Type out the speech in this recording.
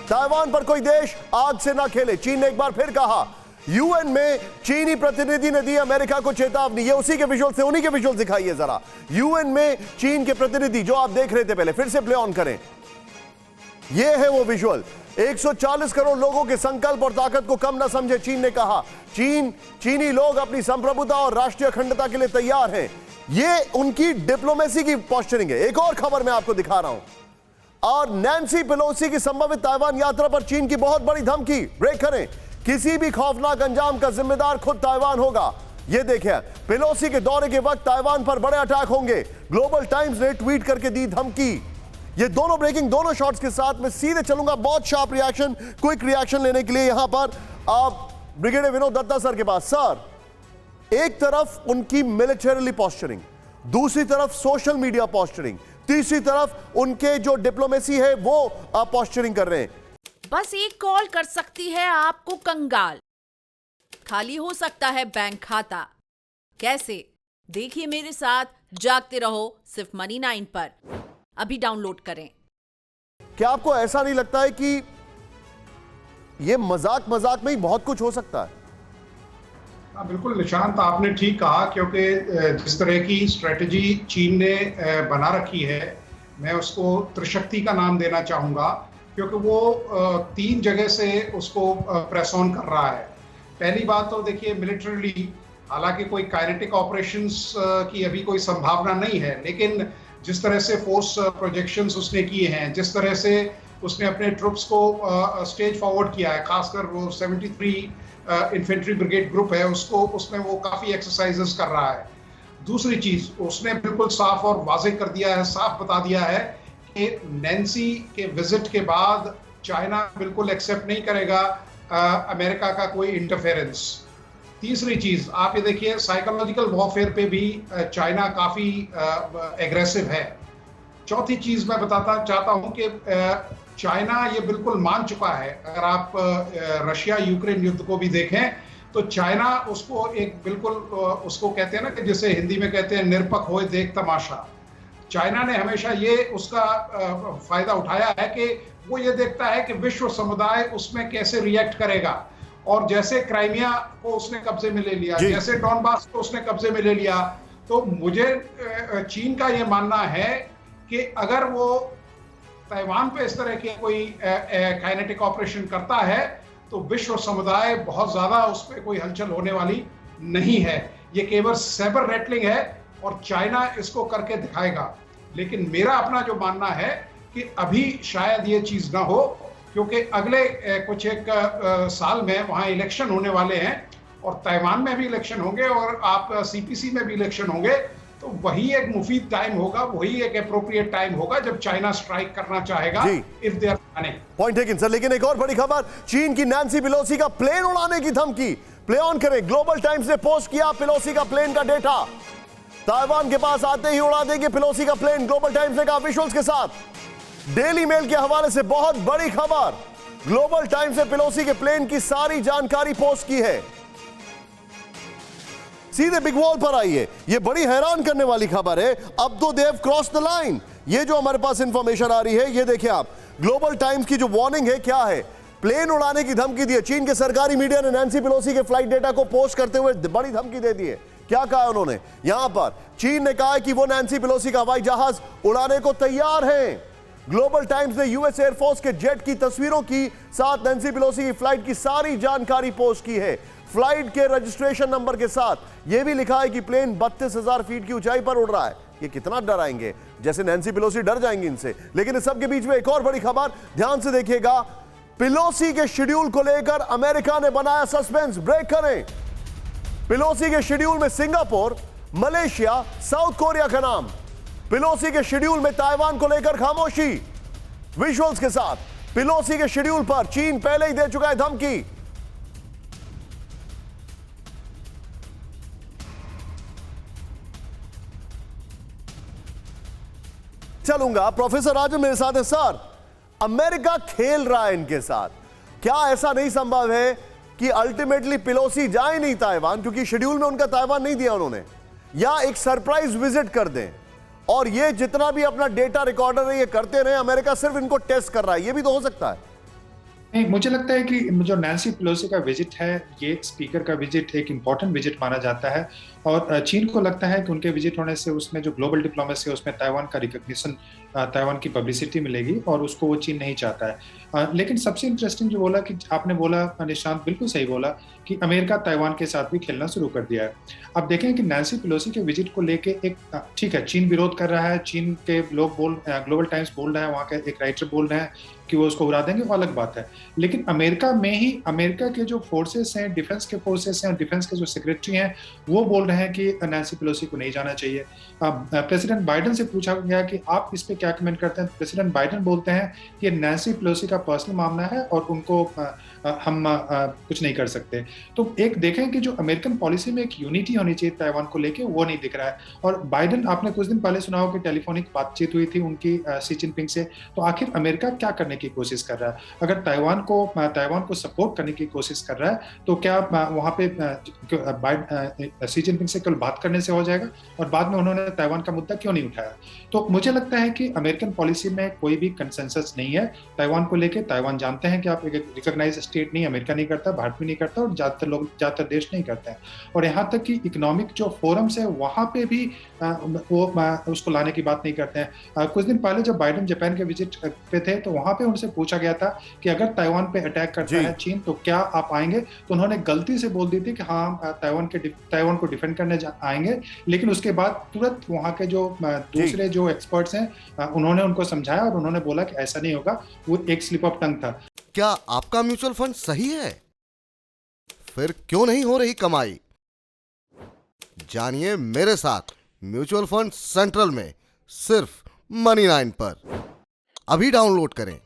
Taiwan पर कोई देश आग से ना खेले, चीन ने एक बार फिर कहा। यूएन में चीनी प्रतिनिधि ने दी अमेरिका को चेतावनी। ये उसी के विजुअल से, उन्हीं के विजुअल दिखाइए जरा। यूएन में चीन के प्रतिनिधि जो आप देख रहे थे, पहले फिर से प्ले ऑन करें। ये है वो विजुअल। 140 करोड़ लोगों के संकल्प और ताकत को कम न समझे, चीन ने कहा। चीनी लोग अपनी संप्रभुता और राष्ट्रीय अखंडता के लिए तैयार हैं। ये उनकी डिप्लोमेसी की पोस्चरिंग है। एक और खबर मैं आपको दिखा रहा हूं। और नैन्सी पेलोसी की संभावित ताइवान यात्रा पर चीन की बहुत बड़ी धमकी। ब्रेक करें। किसी भी खौफनाक अंजाम का जिम्मेदार खुद ताइवान होगा। यह देखिए, पेलोसी के दौरे के वक्त ताइवान पर बड़े अटैक होंगे। ग्लोबल टाइम्स ने ट्वीट करके दी धमकी। ये दोनों ब्रेकिंग, दोनों शॉट्स के साथ मैं सीधे चलूंगा बहुत शार्प रिएक्शन, क्विक रिएक्शन लेने के लिए यहां पर आप ब्रिगेडियर विनोद दत्ता सर के पास। सर, एक तरफ उनकी मिलिटरीली पोस्चरिंग, दूसरी तरफ सोशल मीडिया पोस्चरिंग, तीसरी तरफ उनके जो डिप्लोमेसी है वो पोस्चरिंग कर रहे हैं। बस एक कॉल कर सकती है आपको कंगाल। खाली हो सकता है बैंक खाता। कैसे? देखिए मेरे साथ, जागते रहो सिर्फ मनी 9 पर। अभी डाउनलोड करें। क्या आपको ऐसा नहीं लगता है कि ये मजाक में ही बहुत कुछ हो सकता है? बिल्कुल निशांत, आपने ठीक कहा, क्योंकि जिस तरह की स्ट्रेटजी चीन ने बना रखी है, मैं उसको त्रिशक्ति का नाम देना चाहूँगा, क्योंकि वो 3 जगह से उसको प्रेस ऑन कर रहा है। पहली बात तो देखिए, मिलिट्रीली हालांकि कोई काइनेटिक ऑपरेशंस की अभी कोई संभावना नहीं है, लेकिन जिस तरह से फोर्स प्रोजेक्शंस उसने किए हैं, जिस तरह से उसने अपने ट्रुप्स को स्टेज फॉरवर्ड किया है, खासकर वो 73 इन्फेंट्री ब्रिगेड ग्रुप है, उसमें वो काफ़ी एक्सरसाइजेस कर रहा है। दूसरी चीज़, उसने बिल्कुल साफ और वाज़ेह कर दिया है, साफ बता दिया है कि नैन्सी के विजिट के बाद चाइना बिल्कुल एक्सेप्ट नहीं करेगा अमेरिका का कोई इंटरफेरेंस। तीसरी चीज़, आप ये देखिए, साइकोलॉजिकल वॉरफेयर पे भी चाइना काफ़ी एग्रेसिव है। चौथी चीज़ मैं बताता चाहता हूँ कि चाइना ये बिल्कुल मान चुका है। अगर आप रशिया यूक्रेन युद्ध को भी देखें तो चाइना उसको एक बिल्कुल उसको कहते हैं ना, कि जैसे हिंदी में कहते हैं निरपक होए देख तमाशा। चाइना ने हमेशा ये उसका फायदा उठाया है कि वो ये देखता है कि विश्व समुदाय उसमें कैसे रिएक्ट करेगा। और जैसे क्राइमिया को उसने कब्जे में ले लिया, जैसे डॉनबास को उसने कब्जे में ले लिया, तो मुझे चीन का ये मानना है कि अगर वो ताइवान पे इस तरह की कोई काइनेटिक ऑपरेशन करता है तो विश्व समुदाय बहुत ज्यादा उस पर कोई हलचल होने वाली नहीं है। ये केवल सैबर रेटलिंग है और चाइना इसको करके दिखाएगा। लेकिन मेरा अपना जो मानना है कि अभी शायद ये चीज ना हो, क्योंकि अगले कुछ एक साल में वहाँ इलेक्शन होने वाले हैं और ताइवान में भी इलेक्शन होंगे और आप सीपीसी में भी इलेक्शन होंगे। तो वही एक मुफीद टाइम होगा, वही एक एप्रोप्रिएट टाइम होगा जब चाइना स्ट्राइक करना चाहेगा, if they are planning. Point taken sir. लेकिन एक और बड़ी खबर, चीन की नैन्सी पेलोसी का प्लेन उड़ाने की धमकी। प्ले ऑन करें। ग्लोबल टाइम्स ने पोस्ट किया पेलोसी का प्लेन का डेटा। ताइवान के पास आते ही उड़ा देंगे पेलोसी का प्लेन, ग्लोबल टाइम्स ने कहा विजुअल्स के साथ। डेली मेल के हवाले से बहुत बड़ी खबर, ग्लोबल टाइम्स ने पेलोसी के प्लेन की सारी जानकारी पोस्ट की है। सीधे बिग वॉल पर आइए, यह बड़ी हैरान करने वाली खबर है। अब तो they have cross the line. ये जो हमारे पास इंफॉर्मेशन आ रही है, ये देखिए आप, ग्लोबल टाइम्स की जो वार्निंग है क्या है, प्लेन उड़ाने की धमकी दी है। चीन के सरकारी मीडिया ने नैन्सी पेलोसी के फ्लाइट डेटा को पोस्ट करते हुए बड़ी धमकी दे दी है। क्या कहा उन्होंने? यहां पर चीन ने कहा है कि वो नैन्सी पेलोसी का हवाई जहाज उड़ाने को तैयार है। ग्लोबल टाइम्स ने यूएस एयरफोर्स के जेट की तस्वीरों की साथ नैन्सी पेलोसी की फ्लाइट की सारी जानकारी पोस्ट की है, फ्लाइट के रजिस्ट्रेशन नंबर के साथ। यह भी लिखा है कि प्लेन 32,000 फीट की ऊंचाई पर उड़ रहा है। ये कितना डराएंगे, जैसे नैन्सी पेलोसी डर जाएंगी इनसे। लेकिन इस सब के बीच में एक और बड़ी खबर, ध्यान से देखिएगा। पेलोसी के शेड्यूल को लेकर अमेरिका ने बनाया सस्पेंस। ब्रेक करें। पेलोसी के शेड्यूल में सिंगापुर, मलेशिया, साउथ कोरिया का नाम। पेलोसी के शेड्यूल में ताइवान को लेकर खामोशी। विजुअल्स के साथ पेलोसी के शेड्यूल पर चीन पहले ही दे चुका है धमकी। चलूंगा, प्रोफेसर राजन मेरे साथ है। सर, अमेरिका खेल रहा है इनके साथ। क्या ऐसा नहीं संभव है कि अल्टीमेटली पेलोसी जाए नहीं ताइवान, क्योंकि शेड्यूल में उनका ताइवान नहीं दिया उन्होंने, या एक सरप्राइज विजिट कर दें और ये जितना भी अपना डेटा रिकॉर्डर है ये करते रहे, अमेरिका सिर्फ इनको टेस्ट कर रहा है? ये भी तो हो सकता है। नहीं, मुझे लगता है कि जो नैन्सी पेलोसी का विजिट है, ये स्पीकर का विजिट एक इम्पॉर्टेंट विजिट माना जाता है और चीन को लगता है कि उनके विजिट होने से उसमें जो ग्लोबल डिप्लोमेसी है उसमें ताइवान का रिकॉग्निशन, ताइवान की पब्लिसिटी मिलेगी और उसको वो चीन नहीं चाहता है। लेकिन सबसे इंटरेस्टिंग जो बोला कि आपने बोला निशांत, बिल्कुल सही बोला कि अमेरिका ताइवान के साथ भी खेलना शुरू कर दिया है। अब देखें कि नैन्सी पेलोसी के विजिट को लेके एक ठीक है, चीन विरोध कर रहा है, चीन के लोग ग्लोबल टाइम्स बोल रहा है, वहाँ के एक राइटर बोल रहे हैं कि वो उसको उड़ा देंगे, वो अलग बात है। लेकिन अमेरिका में ही अमेरिका के जो फोर्सेस हैं, डिफेंस के फोर्सेस हैं, डिफेंस के जो सेक्रेटरी हैं, वो बोल रहे हैं कि नैन्सी पेलोसी को नहीं जाना चाहिए। प्रेसिडेंट बाइडेन से पूछा गया कि आप इस पे क्या कमेंट करते हैं। प्रेसिडेंट बाइडेन बोलते हैं कि नैन्सी पेलोसी का पर्सनल मामला है और उनको हम कुछ नहीं कर सकते। तो एक देखें कि जो अमेरिकन पॉलिसी में एक यूनिटी होनी चाहिए ताइवान को लेके, वो नहीं दिख रहा है। और बाइडेन, आपने कुछ दिन पहले सुना हो कि टेलीफोनिक बातचीत हुई थी उनकी शी जिनपिंग से। तो आखिर अमेरिका क्या करने की कोशिश कर रहा है? अगर ताइवान को सपोर्ट करने की कोशिश कर रहा है तो क्या वहां पे शी जिनपिंग से केवल बात करने से हो जाएगा? और बाद में उन्होंने ताइवान का मुद्दा क्यों नहीं उठाया? तो मुझे लगता है कि अमेरिकन पॉलिसी में कोई भी कंसेंसस नहीं है ताइवान को लेके। ताइवान जानते हैं कि आप एक रिकॉग्नाइज स्टेट नहीं, अमेरिका नहीं करता, भारत भी नहीं करता और ज्यादातर देश नहीं करते हैं। और यहाँ तक कि इकोनॉमिक जो फोरम्स है वहां पे भी वो उसको लाने की बात नहीं करते हैं। कुछ दिन पहले जब बाइडेन जापान के विजिट पे थे तो वहां पे उनसे पूछा गया था कि अगर ताइवान पे अटैक करता है चीन तो क्या आप आएंगे? तो उन्होंने गलती से बोल दी थी कि हाँ, ताइवान को डिफेंड करने आएंगे। लेकिन उसके बाद तुरंत वहां के जो दूसरे जो एक्सपर्ट्स हैं उन्होंने उनको समझाया और उन्होंने बोला कि ऐसा नहीं होगा, वो एक स्लिप ऑफ टंग था। क्या आपका म्यूचुअल फंड सही है? फिर क्यों नहीं हो रही कमाई? जानिए मेरे साथ म्यूचुअल फंड सेंट्रल में, सिर्फ मनी 9 पर। अभी डाउनलोड करें।